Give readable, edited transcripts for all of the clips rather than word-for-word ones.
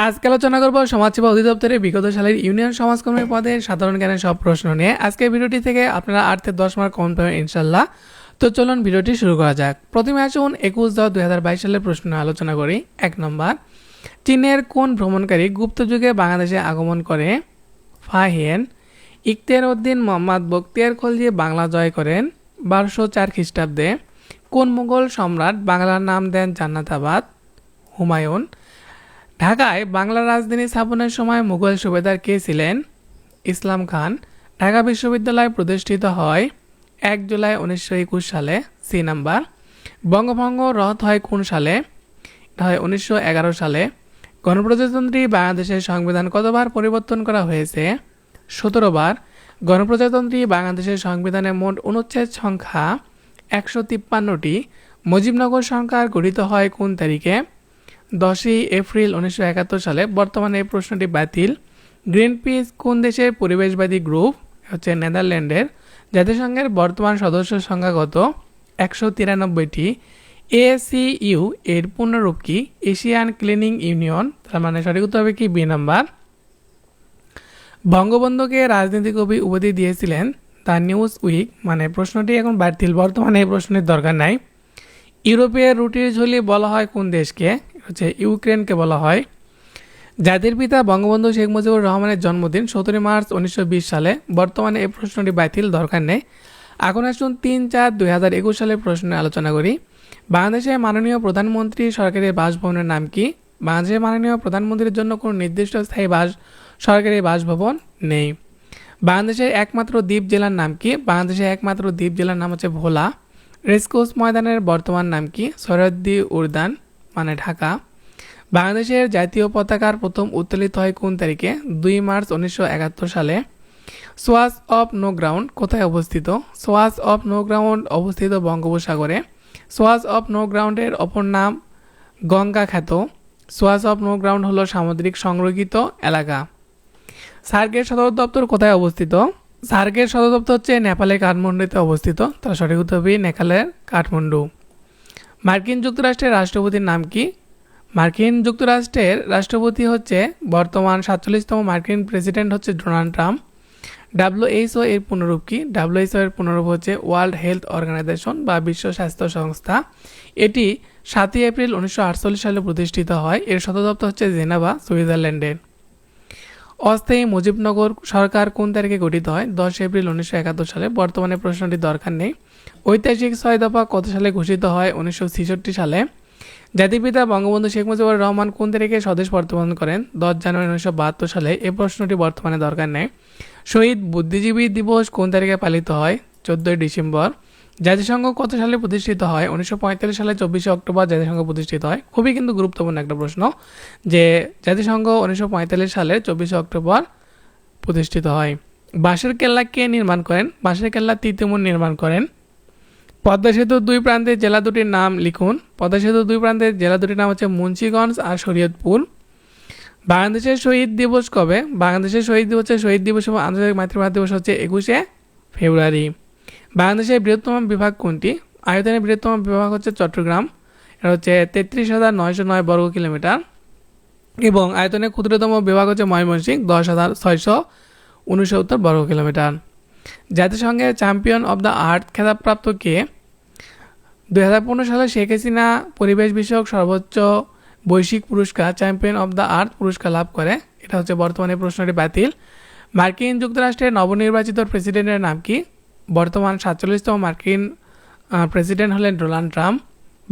আজকে আলোচনা করব সমাজসেবা অধিদপ্তরের বিগত সালের ইউনিয়ন সমাজকর্মী পদের সাধারণ জ্ঞানের সব প্রশ্ন নিয়ে। আজকের ভিডিওটি থেকে আপনারা 8 থেকে 10 মার্ক কমন পাবেন ইনশাল্লাহ। তো চলুন ভিডিওটি শুরু করা যাক। প্রথমে আসুন 21/10/2022 সালের প্রশ্ন আলোচনা করি। 1 নম্বর, চীনের কোন ভ্রমণকারী গুপ্ত যুগে বাংলাদেশে আগমন করে? ফাহিয়েন। ইখতিয়ার উদ্দিন মোহাম্মদ বখতিয়ার খলজি বাংলা জয় করেন 1204 খ্রিস্টাব্দে। কোন মুঘল সম্রাট বাংলার নাম দেন জান্নাতাবাদ? হুমায়ুন। ঢাকায় বাংলার রাজধানী স্থাপনের সময় মুঘল সুবেদার কে ছিলেন? ইসলাম খান। ঢাকা বিশ্ববিদ্যালয় প্রতিষ্ঠিত হয় 1 জুলাই 1921 সালে। C number. বঙ্গভঙ্গ রদ হয় কোন সালে? এটা হয় 1911 সালে। গণপ্রজাতন্ত্রী বাংলাদেশের সংবিধান কতবার পরিবর্তন করা হয়েছে? 17 বার। গণপ্রজাতন্ত্রী বাংলাদেশের সংবিধানে মোট অনুচ্ছেদ সংখ্যা 153টি। মুজিবনগর সরকার গঠিত হয় কোন তারিখে? 10 এপ্রিল 1971 সালে। বর্তমানে এই প্রশ্নটি বাতিল। গ্রিনপিস কোন দেশের পরিবেশবাদী গ্রুপ? হচ্ছে নেদারল্যান্ডের। জাতিসংঘের বর্তমান সদস্য সংখ্যা কত? 193টি। এসিইউ এর পূর্ণরূপ কি? Asian clearing union. তার মানে সঠিক উত্তর হবে কি? B number. বঙ্গবন্ধুকে রাজনীতি কবি উপাধি দিয়েছিলেন দ্য নিউজ উইক। মানে প্রশ্নটি এখন বাতিল, বর্তমানে এই প্রশ্নের দরকার নাই। ইউরোপের রুটির ঝুলি বলা হয় কোন দেশকে? হচ্ছে ইউক্রেনকে বলা হয়। জাতির পিতা বঙ্গবন্ধু শেখ মুজিবুর রহমানের জন্মদিন 17 মার্চ 1920 সালে। বর্তমানে এই প্রশ্নটি বাতিল, দরকার নেই। এখন আসুন 3/4/2021 সালের প্রশ্ন আলোচনা করি। বাংলাদেশের মাননীয় প্রধানমন্ত্রী সরকারি বাসভবনের নাম কি? বাংলাদেশের মাননীয় প্রধানমন্ত্রীর জন্য কোনো নির্দিষ্ট স্থায়ী সরকারি বাসভবন নেই। বাংলাদেশের একমাত্র দ্বীপ জেলার নাম কি? বাংলাদেশের একমাত্র দ্বীপ জেলার নাম হচ্ছে ভোলা। রেসকোর্স ময়দানের বর্তমান নাম কি? সৈয়দী উদ্যান, মানে ঢাকা। বাংলাদেশের জাতীয় পতাকার প্রথম উত্তোলিত হয় কোন তারিখে? 2 মার্চ 1971 সালে। সোয়াচ অফ নো গ্রাউন্ড কোথায় অবস্থিত? সোয়াচ অফ নো গ্রাউন্ড অবস্থিত বঙ্গোপসাগরে। সোয়াচ অফ নো গ্রাউন্ডের অপর নাম গঙ্গা খ্যাত। সোয়াচ অফ নো গ্রাউন্ড হলো সামুদ্রিক সংরক্ষিত এলাকা। সার্কের সদর দপ্তর কোথায় অবস্থিত? সার্কের সদর দপ্তর হচ্ছে নেপালের কাঠমান্ডুতে অবস্থিত। তার সঠিক উত্তর হবে নেপালের কাঠমান্ডু। মার্কিন যুক্তরাষ্ট্রের রাষ্ট্রপতির নাম কি? মার্কিন যুক্তরাষ্ট্রের রাষ্ট্রপতি হচ্ছে বর্তমান 47তম মার্কিন প্রেসিডেন্ট হচ্ছে ডোনাল্ড ট্রাম্প। WHO এর পুনরূপ কি? WHO এর পুনরূপ হচ্ছে ওয়ার্ল্ড হেলথ অর্গানাইজেশন বা বিশ্ব স্বাস্থ্য সংস্থা। এটি 7 এপ্রিল 1948 সালে প্রতিষ্ঠিত হয়। এর সদর দপ্তর হচ্ছে জেনেভা, সুইজারল্যান্ডের। অস্থায়ী মুজিবনগর সরকার কোন তারিখে গঠিত হয়? 10 এপ্রিল 1971 সালে। বর্তমানে প্রশ্নটি দরকার নেই। ঐতিহাসিক 6 দফা কত সালে ঘোষিত হয়? 1966 সালে। জাতিপিতা বঙ্গবন্ধু শেখ মুজিবুর রহমান কোন তারিখে স্বদেশ প্রত্যাবর্তন করেন? 10 জানুয়ারি 1972 সালে। এই প্রশ্নটি বর্তমানে দরকার নেই। শহীদ বুদ্ধিজীবী দিবস কোন তারিখে পালিত হয়? 14 ডিসেম্বর। জাতিসংঘ কত সালে প্রতিষ্ঠিত হয়? 1945 সালে 24 অক্টোবর জাতিসংঘ প্রতিষ্ঠিত হয়। খুবই কিন্তু গুরুত্বপূর্ণ একটা প্রশ্ন যে জাতিসংঘ 1945 সালে 24 অক্টোবর প্রতিষ্ঠিত হয়। বাঁশের কেল্লা কে নির্মাণ করেন? বাঁশের কেল্লা তিতুমির নির্মাণ করেন। পদ্মা সেতুর 2 প্রান্তের জেলা দুটির নাম লিখুন। পদ্মা সেতুর 2 প্রান্তের জেলা দুটির নাম হচ্ছে মুন্সিগঞ্জ আর শরীয়তপুর। বাংলাদেশের শহীদ দিবস কবে? বাংলাদেশের শহীদ দিবস হচ্ছে শহীদ দিবস এবং আন্তর্জাতিক মাতৃভাষা দিবস হচ্ছে 21শে ফেব্রুয়ারি। বাংলাদেশের বৃহত্তম বিভাগ কোনটি? আয়তনের বৃহত্তম বিভাগ হচ্ছে চট্টগ্রাম। এটা হচ্ছে 33,909 বর্গ কিলোমিটার। এবং আয়তনের ক্ষুদ্রতম বিভাগ হচ্ছে ময়মনসিংহ, 10,669 বর্গ কিলোমিটার। জাতিসংঘের চ্যাম্পিয়ন অব দ্য আর্থ খেতাবপ্রাপ্ত কে? 2015 সালে শেখ হাসিনা পরিবেশ বিষয়ক সর্বোচ্চ বৈশ্বিক পুরস্কার চ্যাম্পিয়ন অব দ্য আর্থ পুরস্কার লাভ করে। এটা হচ্ছে বর্তমানে প্রশ্নটি বাতিল। মার্কিন যুক্তরাষ্ট্রের নবনির্বাচিত প্রেসিডেন্টের নাম কি? বর্তমান 47তম মার্কিন প্রেসিডেন্ট হলেন ডোনাল্ড ট্রাম্প।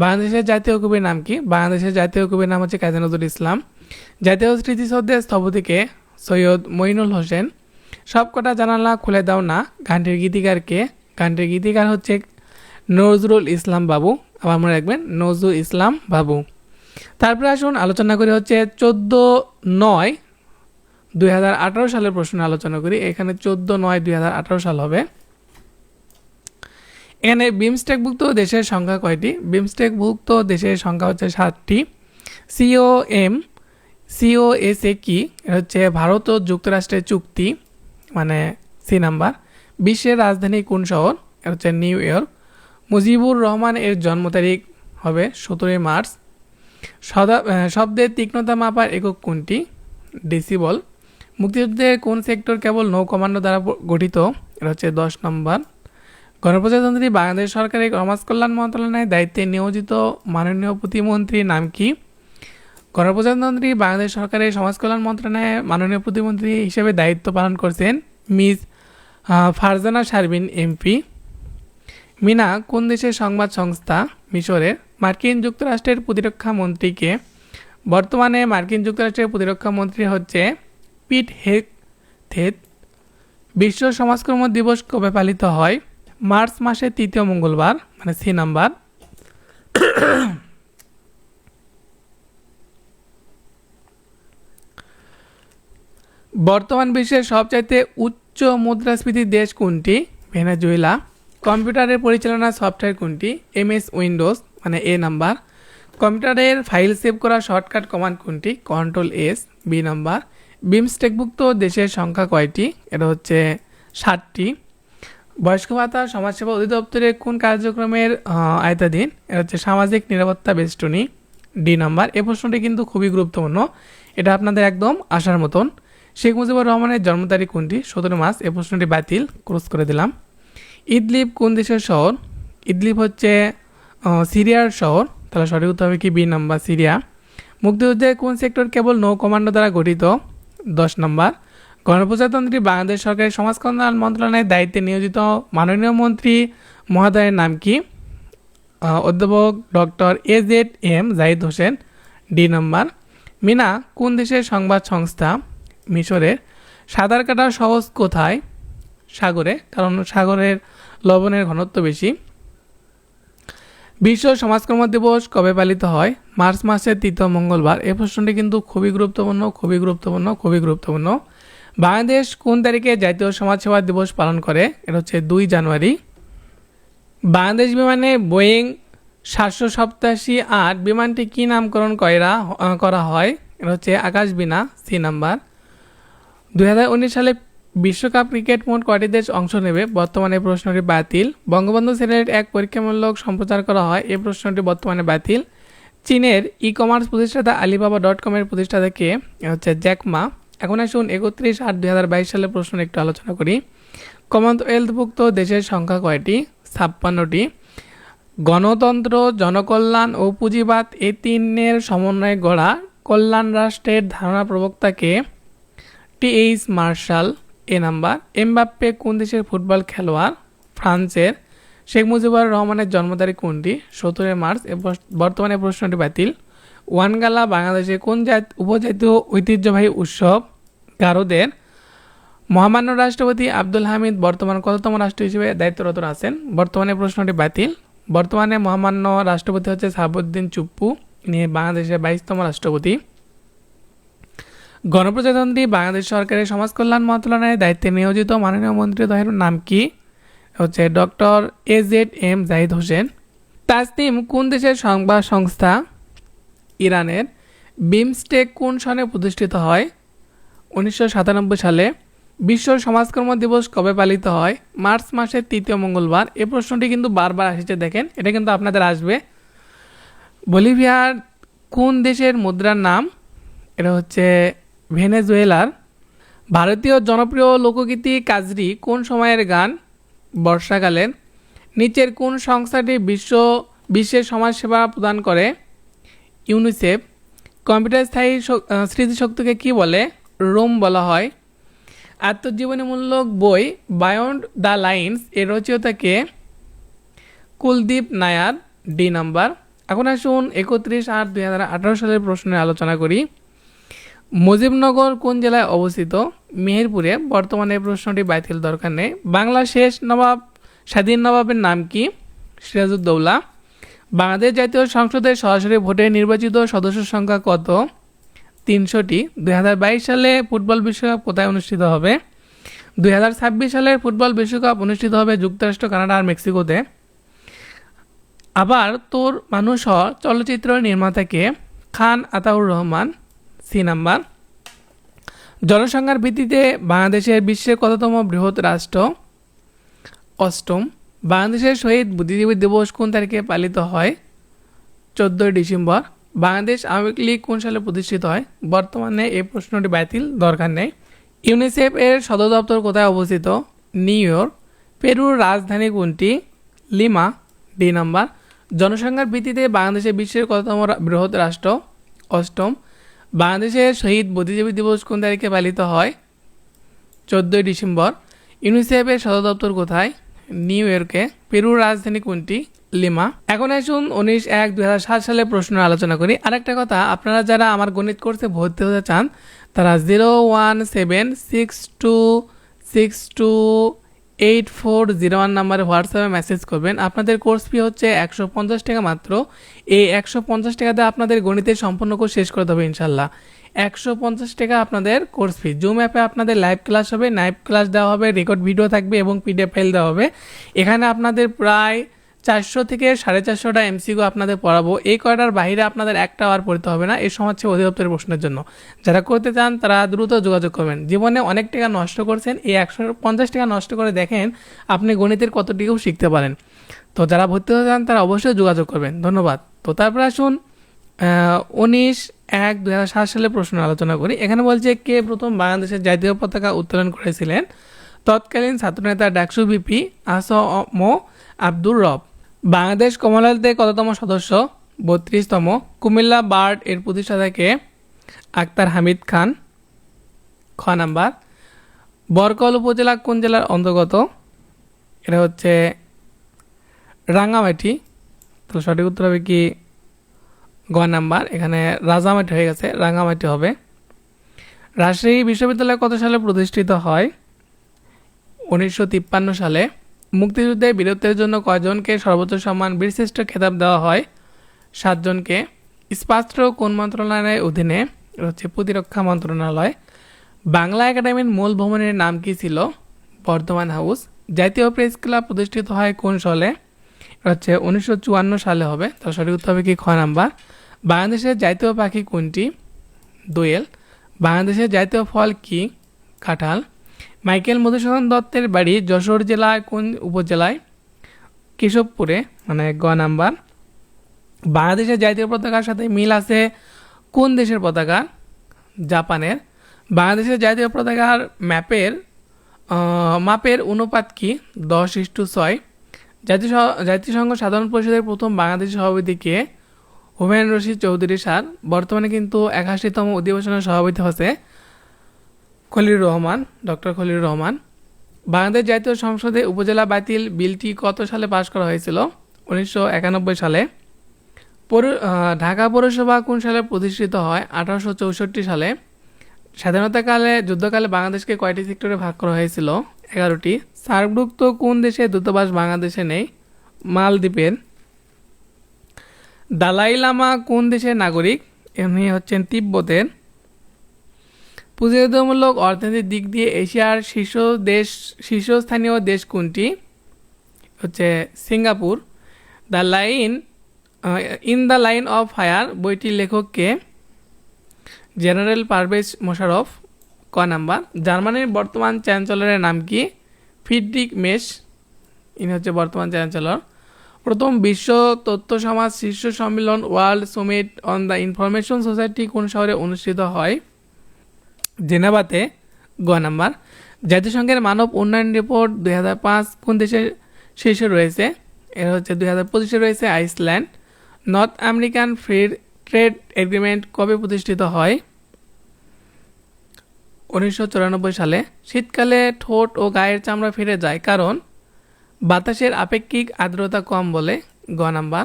বাংলাদেশের জাতীয় কবির নাম কি? বাংলাদেশের জাতীয় কবির নাম হচ্ছে কাজী নজরুল ইসলাম। জাতীয় স্মৃতিসৌধের স্থপতিকে? সৈয়দ মঈনুল হোসেন। সবকটা জানালা খুলে দাও না গানটির গীতিকার কে? গানটির গীতিকার হচ্ছে নজরুল ইসলাম বাবু। আবার মনে রাখবেন, নজরুল ইসলাম বাবু। তারপরে আসুন আলোচনা করি হচ্ছে 14/9/2018 সালের প্রশ্ন আলোচনা করি। এখানে 14/9/2018 সাল হবে। এখানে বিমস্টেকভুক্ত দেশের সংখ্যা কয়টি? বিমস্টেকভুক্ত দেশের সংখ্যা হচ্ছে 7টি। COSA কি? এটা হচ্ছে ভারত ও যুক্তরাষ্ট্রের চুক্তি, মানে সি নাম্বার। বিশ্বের রাজধানী কোন শহর? এটা হচ্ছে নিউ ইয়র্ক। মুজিবুর রহমান এর জন্ম তারিখ হবে 17 মার্চ। শব্দের তীক্ষ্ণতা মাপার একক কোনটি? ডেসিবল। মুক্তিযুদ্ধের কোন সেক্টর কেবল নৌ কমান্ডো দ্বারা গঠিত? এটা হচ্ছে 10 নম্বর। গণপ্রজাতন্ত্রী বাংলাদেশ সরকারের সমাজ কল্যাণ মন্ত্রণালয়ের দায়িত্বে নিয়োজিত মাননীয় প্রতিমন্ত্রীর নাম কি? গণপ্রজাতন্ত্রী বাংলাদেশ সরকারের সমাজ কল্যাণ মন্ত্রণালয়ে মাননীয় প্রতিমন্ত্রী হিসেবে দায়িত্ব পালন করছেন মিস ফারজানা শারমিন এমপি। মিনা কোন দেশের সংবাদ সংস্থা? মিশরের। মার্কিন যুক্তরাষ্ট্রের প্রতিরক্ষা মন্ত্রীকে? বর্তমানে মার্কিন যুক্তরাষ্ট্রের প্রতিরক্ষা মন্ত্রী হচ্ছে পিট হেগসেথ। বিশ্ব সমাজকর্ম দিবস কবে পালিত হয়? মার্চ মাসের 3য় মঙ্গলবার, মানে সি নাম্বার। বর্তমান বিশ্বের সবচাইতে উচ্চ মুদ্রাস্ফীতির দেশ কোনটি? ভেনেজুয়েলা। কম্পিউটারের পরিচালনা সফটওয়্যার কোনটি? এমএস উইন্ডোজ, মানে এ নাম্বার। কম্পিউটারের ফাইল সেভ করা শর্টকাট কমান্ড কোনটি? Control S, B number. বিমস্টেকভুক্ত দেশের সংখ্যা কয়টি? এটা হচ্ছে 7টি। বয়স্ক ভাতা সমাজসেবা অধিদপ্তরের কোন কার্যক্রমের আয়তাধীন? এটা হচ্ছে সামাজিক নিরাপত্তা বেষ্টনী, ডি নাম্বার। এই প্রশ্নটি কিন্তু খুবই গুরুত্বপূর্ণ, এটা আপনাদের একদম আসার মতন। শেখ মুজিবুর রহমানের জন্ম তারিখ কোনটি? 17 মার্চ। এই প্রশ্নটি বাতিল, ক্রস করে দিলাম। ইদলিব কোন দেশের শহর? ইদলিব হচ্ছে সিরিয়ার শহর, তাহলে সঠিক উত্তর হবে কি? B number, Syria. মুক্তিযুদ্ধের কোন সেক্টর কেবল নৌ কমান্ডো দ্বারা গঠিত? 10 নম্বর। গণপ্রজাতন্ত্রী বাংলাদেশ সরকারের সমাজ কল্যাণ মন্ত্রণালয়ের দায়িত্বে নিয়োজিত মাননীয় মন্ত্রী মহোদয়ের নাম কি? অধ্যাপক doctor AZM Zahid Hossain, D number. MENA কোন দেশের সংবাদ সংস্থা? মিশরের। সাঁতার কাটা সহজ কোথায়? সাগরে, কারণ সাগরের লবণের ঘনত্ব বেশি। বিশ্ব সমাজকর্ম দিবস কবে পালিত হয়? মার্চ মাসের 3য় মঙ্গলবার। এই প্রশ্নটি কিন্তু খুবই গুরুত্বপূর্ণ, খুবই গুরুত্বপূর্ণ, খুবই গুরুত্বপূর্ণ। বাংলাদেশ কোন তারিখে জাতীয় সমাজসেবা দিবস পালন করে? এটা হচ্ছে 2 জানুয়ারি। বাংলাদেশ বিমানে বোয়িং 787-8 বিমানটি কি নামকরণ করা হয়? এটা হচ্ছে আকাশবীণা, সি নাম্বার। 2019 সালে বিশ্বকাপ ক্রিকেট মোট কয়টি দেশ অংশ নেবে? বর্তমানে প্রশ্নটি বাতিল। বঙ্গবন্ধু স্যাটেলাইট 1 পরীক্ষামূলক সম্প্রচার করা হয়, এই প্রশ্নটি বর্তমানে বাতিল। চীনের ই-কমার্স প্রতিষ্ঠাতা alibaba.com-এর প্রতিষ্ঠাতা কে? হচ্ছে জ্যাকমা। এখন আসুন 31/8/2022 সালের প্রশ্ন একটু আলোচনা করি। কমনওয়েলথভুক্ত দেশের সংখ্যা কয়টি? 56টি। গণতন্ত্র, জনকল্যাণ ও পুঁজিবাদ এই তিনের সমন্বয়ে গড়া কল্যাণ রাষ্ট্রের ধারণা প্রবক্তাকে? TH মার্শাল, এ নাম্বার। এমবাপ্পে কোন দেশের ফুটবল খেলোয়াড়? ফ্রান্সের। শেখ মুজিবুর রহমানের জন্ম তারিখ কোনটি? 17 মার্চ। বর্তমানে প্রশ্নটি বাতিল। ওয়ানগালা বাংলাদেশের কোন উপজাতীয় ঐতিহ্যবাহী উৎসব? গারোদের। মহামান্য রাষ্ট্রপতি আব্দুল হামিদ বর্তমান কততম রাষ্ট্র হিসেবে দায়িত্বরত আছেন? বর্তমানে প্রশ্নটি বাতিল। বর্তমানে মহামান্য রাষ্ট্রপতি হচ্ছে সাহাবুদ্দিন চুপ্পু, ইনি বাংলাদেশের 22তম রাষ্ট্রপতি। গণপ্রজাতন্ত্রী বাংলাদেশ সরকারের সমাজ কল্যাণ মন্ত্রণালয়ের দায়িত্বে নিয়োজিত মাননীয় মন্ত্রীদ্বয়ের নাম কি? হচ্ছে ডক্টর AZM জাহিদ হোসেন। তাসনিম কোন দেশের সংবাদ সংস্থা? ইরানের। বিমস্টেক কোন সনে প্রতিষ্ঠিত হয়? 1997 সালে। বিশ্ব সমাজকর্ম দিবস কবে পালিত হয়? মার্চ মাসের 3য় মঙ্গলবার। এই প্রশ্নটি কিন্তু বারবার আসছে, দেখেন এটা কিন্তু আপনাদের আসবে। বলিভিয়ার কোন দেশের মুদ্রার নাম? এটা হচ্ছে ভেনেজুয়েলার। ভারতীয় জনপ্রিয় লোকগীতি কাজরি কোন সময়ের গান? বর্ষাকালের। নিচের কোন সংস্থাটি বিশ্বের সমাজসেবা প্রদান করে? ইউনিসেফ। কম্পিউটার স্থায়ী স্মৃতিশক্তিকে কি বলে? রোম বলা হয়। আত্মজীবনীমূলক বই বায়ন্ড দ্য লাইন্স এর রচয়িতাকে? Kuldip Nayar, D number. এখন আসুন 31/8/2018 সালের প্রশ্নের আলোচনা করি। মুজিবনগর কোন জেলায় অবস্থিত? মেহেরপুরে। বর্তমানে প্রশ্নটি বাতিল, দরকার নেই। বাংলার শেষ নবাব, স্বাধীন নবাবের নাম কি? সিরাজউদ্দৌলা। বাংলাদেশ জাতীয় সংসদের সরাসরি ভোটে নির্বাচিত সদস্য সংখ্যা কত? 300টি। 2022 সালে ফুটবল বিশ্বকাপ কোথায় অনুষ্ঠিত হবে? 2026 সালের ফুটবল বিশ্বকাপ অনুষ্ঠিত হবে যুক্তরাষ্ট্র, কানাডা আর মেক্সিকোতে। আবার তোর মানুষ চলচ্চিত্র নির্মাতাকে? খান আতাউর রহমান, সি নাম্বার। জনসংখ্যার ভিত্তিতে বাংলাদেশের বিশ্বের কততম বৃহৎ রাষ্ট্র? 8ম। বাংলাদেশের শহীদ বুদ্ধিজীবী দিবস কোন তারিখে পালিত হয়? 14 ডিসেম্বর। বাংলাদেশ আওয়ামী লীগ কোন সালে প্রতিষ্ঠিত হয়? বর্তমানে এই প্রশ্নটি বাতিল, দরকার নেই। ইউনিসেফ এর সদর দপ্তর কোথায় অবস্থিত? New York. পেরুর রাজধানী কোনটি? লিমা। D number. জনসংখ্যার ভিত্তিতে বাংলাদেশের বিশ্বের কততম বৃহৎ রাষ্ট্র? অষ্টম। বাংলাদেশের শহীদ বুদ্ধিজীবী দিবস কোন তারিখে পালিত হয়? 14 ডিসেম্বর। ইউনিসেফের সদর দপ্তর কোথায়? নিউ ইয়র্কে। পেরুর রাজধানী কোনটি? লিমা। এখন আসুন 19/1/2007 সালে প্রশ্ন আলোচনা করি। আরেকটা কথা, আপনারা যারা আমার গণিত কোর্সে ভর্তি হতে চান তারা 01762628401 নাম্বারে হোয়াটসঅ্যাপে মেসেজ করবেন। আপনাদের কোর্স ফি হচ্ছে 150 টাকা মাত্র। এই 150 টাকাতে আপনাদের গণিতের সম্পূর্ণ কোর্স শেষ করতে হবে ইনশাল্লাহ। 150 টাকা আপনাদের কোর্স ফি। জুম অ্যাপে আপনাদের লাইভ ক্লাস হবে, লাইভ ক্লাস দেওয়া হবে, রেকর্ড ভিডিও থাকবে এবং পিডিএফ ফাইল দেওয়া হবে। এখানে আপনাদের প্রায় 400 থেকে 450টা এমসিকিউ আপনাদের পড়াবো। এই কয়টার বাইরে আপনাদের একটা আওয়ার পড়তে হবে না। এই সময় হচ্ছে অধিদপ্তরের প্রশ্নের জন্য। যারা করতে চান তারা দ্রুত যোগাযোগ করবেন। জীবনে অনেক টাকা নষ্ট করছেন, এই 150 টাকা নষ্ট করে দেখেন আপনি গণিতের কতটুকু শিখতে পারেন। তো যারা ভর্তি হতে চান তারা অবশ্যই যোগাযোগ করবেন। ধন্যবাদ। তো তারপরে আসুন 19/1/2007 সালে প্রশ্ন আলোচনা করি। এখানে বলছে কে প্রথম বাংলাদেশের জাতীয় পতাকা উত্তোলন করেছিলেন? তৎকালীন ছাত্রনেতা ডাকসু বিপি আসম আব্দুর রব। বাংলাদেশ কমনওয়েলথের কততম সদস্য? 32তম। কুমিল্লা বার্ড এর প্রতিষ্ঠাতা কে? আক্তার হামিদ খান। খ নাম্বার। বরকল উপজেলা কোন জেলার অন্তর্গত? এটা হচ্ছে রাঙ্গামাটি। তো সঠিক উত্তর হবে কি গ নাম্বার। এখানে রাজামাটি হয়ে গেছে, রাঙ্গামাটি হবে। রাজশাহী বিশ্ববিদ্যালয় কত সালে প্রতিষ্ঠিত হয়? 1953 সালে। মুক্তিযুদ্ধে বীরত্বের জন্য কয়জনকে সর্বোচ্চ সম্মান বীরশ্রেষ্ঠ খেতাব দেওয়া হয়? 7 জনকে। স্পাত্র কোন মন্ত্রণালয়ের অধীনে? হচ্ছে প্রতিরক্ষা মন্ত্রণালয়। বাংলা একাডেমির মূল ভবনের নাম কি ছিল? বর্ধমান হাউস। জাতীয় প্রেস ক্লাব প্রতিষ্ঠিত হয় কোন সালে? হচ্ছে 1954 সালে হবে। তার সঠিক উত্তর হবে কি খ নাম্বার। বাংলাদেশের জাতীয় পাখি কোনটি? দোয়েল। বাংলাদেশের জাতীয় ফল কি? কাঁঠাল। মাইকেল মধুসূদন দত্তের বাড়ি যশোর জেলায় কোন উপজেলায়? কেশবপুরে, মানে গ নাম্বার। বাংলাদেশের জাতীয় পতাকার সাথে মিল আছে কোন দেশের পতাকা? জাপানের। বাংলাদেশের জাতীয় পতাকার মাপের অনুপাত কি? 10:6। জাতিসংঘ সাধারণ পরিষদের প্রথম বাংলাদেশি সভাপতি কে? হুমায়ুন রশিদ চৌধুরী স্যার। বর্তমানে কিন্তু 81তম অধিবেশনের সভাপতি হচ্ছে খলিলুর রহমান, ডক্টর খলিলুর রহমান। বাংলাদেশ জাতীয় সংসদে উপজেলা বাতিল বিলটি কত সালে পাশ করা হয়েছিল? 1991 সালে। ঢাকা পৌরসভা কোন সালে প্রতিষ্ঠিত হয়? 1864 সালে। স্বাধীনতাকালে যুদ্ধকালে বাংলাদেশকে কয়টি সেক্টরে ভাগ করা হয়েছিল? 11টি। সার্কভুক্ত কোন দেশে দূতাবাস বাংলাদেশে নেই? মালদ্বীপের। দালাই লামা কোন দেশের নাগরিক? এমনি হচ্ছেন তিব্বতের। পুঁজিমূলক অর্থনৈতিক দিক দিয়ে এশিয়ার শীর্ষস্থানীয় দেশ কোনটি? হচ্ছে Singapore. In the line of fire বইটির লেখক কে? জেনারেল পারভেজ মোশাররফ। ক নাম্বার। জার্মানির বর্তমান চ্যান্সেলরের নাম কি? ফ্রিডরিখ মেশ, ইনি হচ্ছে বর্তমান চ্যান্সেলর। প্রথম বিশ্ব তথ্য সমাজ শীর্ষ সম্মেলন world summit on the information society কোন শহরে অনুষ্ঠিত হয়? জেনেভাতে। গ নাম্বার। জাতিসংঘের মানব উন্নয়ন রিপোর্ট 2005 কোন দেশের শীর্ষে রয়েছে? এর হচ্ছে 2025 রয়েছে Iceland. North American free trade agreement কবে প্রতিষ্ঠিত হয়? 1994 সালে। শীতকালে ঠোঁট ও গায়ের চামড়া ফিরে যায় কারণ? বাতাসের আপেক্ষিক আর্দ্রতা কম বলে। গ নাম্বার।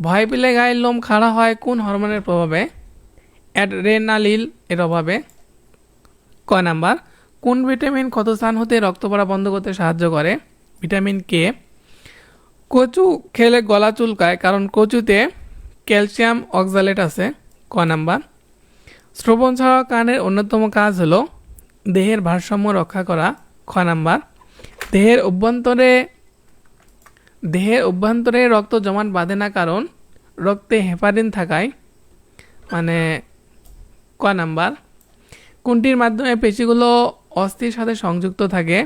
ভয় পেলে গায়ের লোম খাড়া হয় কোন হরমোনের প্রভাবে? অ্যাড্রেনালিন এর অভাবে। ক নাম্বার। কোন ভিটামিন ক্ষতস্থান হতে রক্ত পড়া বন্ধ করতে সাহায্য করে? Vitamin K. কচু খেলে গলা চুলকায় কারণ কচুতে ক্যালসিয়াম অক্সালেট আছে। ক নাম্বার। শ্রবণ ছাড়া কানের অন্যতম কাজ হলো দেহের ভারসাম্য রক্ষা করা। খ নাম্বার। দেহের অভ্যন্তরে রক্ত জমাট বাঁধে না কারণ রক্তে হেপারিন থাকায়, মানে ক নাম্বার। কোনটির মাধ্যমে পেশিগুলো অস্থির সাথে সংযুক্ত থাকে?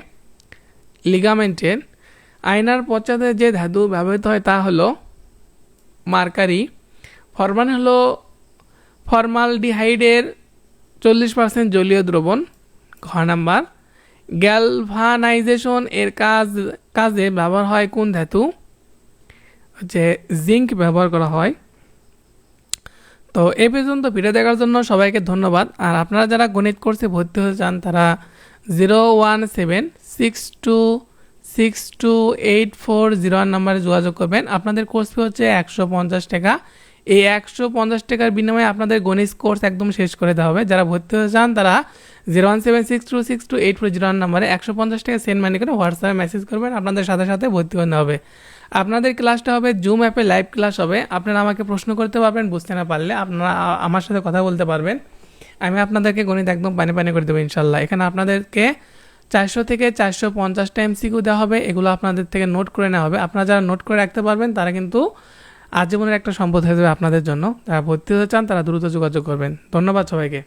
লিগামেন্টের। আয়নার পশ্চাতে যে ধাতু ব্যবহৃত হয় তা হলো মার্কারি। ফরমান হলো ফর্মালডিহাইডের 40% জলীয় দ্রবণ। ঘ নাম্বার। গ্যালভানাইজেশন এর কাজে ব্যবহার হয় কোন ধাতু? হচ্ছে জিঙ্ক ব্যবহার করা হয়। তো এই পর্যন্ত ভিডিও দেখার জন্য সবাইকে ধন্যবাদ। আর আপনারা যারা গণিত কোর্সে ভর্তি হতে চান তারা 01762628401 নম্বরে যোগাযোগ করবেন। আপনাদের কোর্স ফি হচ্ছে 150 টাকা। এই 150 টাকার বিনিময়ে আপনাদের গণিত কোর্স একদম শেষ করে দেওয়া হবে। যারা ভর্তি হতে চান তারা 01762628401 নম্বরে 150 টাকা সেন্ড মানি করে হোয়াটসঅ্যাপে মেসেজ করবেন, আপনাদের সাথে সাথে ভর্তি হতে হবে। আপনাদের ক্লাসটা হবে জুম অ্যাপে লাইভ ক্লাস হবে। আপনারা আমাকে প্রশ্ন করতে পারবেন, বুঝতে না পারলে আপনারা আমার সাথে কথা বলতে পারবেন। আমি আপনাদেরকে গণিত একদম পানি পানি করে দেবো ইনশাল্লাহ। এখানে আপনাদেরকে 400 থেকে 450টা এমসিকিউ দেওয়া হবে, এগুলো আপনাদের থেকে নোট করে নেওয়া হবে। আপনারা যারা নোট করে রাখতে পারবেন তারা কিন্তু আজীবনের একটা সম্পদ হয়ে যাবে আপনাদের জন্য। যারা ভর্তি হতে চান তারা দ্রুত যোগাযোগ করবেন। ধন্যবাদ সবাইকে।